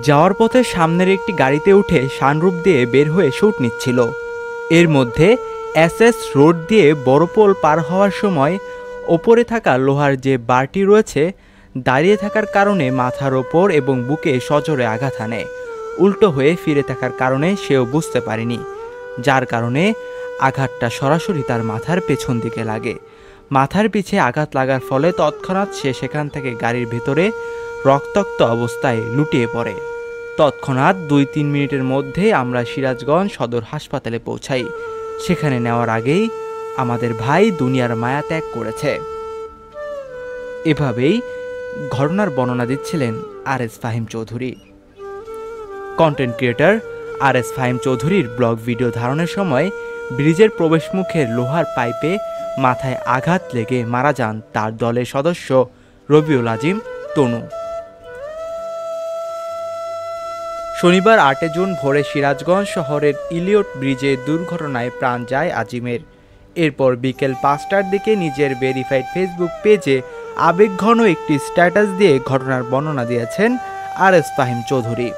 যাওয়ার পথে সামনের একটি গাড়িতে উঠে সানরূপ দিয়ে বের হয়ে শুট নিচ্ছিল। এর মধ্যে এসএস রোড দিয়ে বড়পোল পার হওয়ার সময় ওপরে থাকা লোহার যে বারটি রয়েছে দাঁড়িয়ে থাকার কারণে মাথার ওপর এবং বুকে সজোরে আঘাত হানে। উল্টো হয়ে ফিরে থাকার কারণে সেও বুঝতে পারেনি, যার কারণে আঘাতটা সরাসরি তার মাথার পেছন দিকে লাগে। মাথার পিছে আঘাত লাগার ফলে তৎক্ষণাৎ সে সেখান থেকে গাড়ির ভেতরে রক্তাক্ত অবস্থায় লুটিয়ে পড়ে। তৎক্ষণাৎ 2-3 মিনিটের মধ্যে আমরা সিরাজগঞ্জ সদর হাসপাতালে পৌঁছাই। সেখানে নেওয়ার আগেই আমাদের ভাই দুনিয়ার মায়া ত্যাগ করেছে। এভাবেই ঘটনার বর্ণনা দিচ্ছিলেন RS Fahim Chowdhury. Content creator RS Fahim চৌধুরীর ব্লগ ভিডিও ধারণের সময় ব্রিজের প্রবেশমুখের লোহার পাইপে মাথায় আঘাত লেগে মারা যান তার দলের সদস্য রবিউল আজিম তনু। শনিবার 8 জুন ভোরে সিরাজগঞ্জ শহরের ইলিয়ট ব্রিজে দুর্ঘটনায় প্রাণ যায় আজিমের। এরপর বিকেল 5টার দিকে নিজের ভেরিফাইড ফেসবুক পেজে আবেগঘন একটি স্ট্যাটাস দিয়ে ঘটনার বর্ণনা দিয়েছেন আরএস ফাহিম চৌধুরী।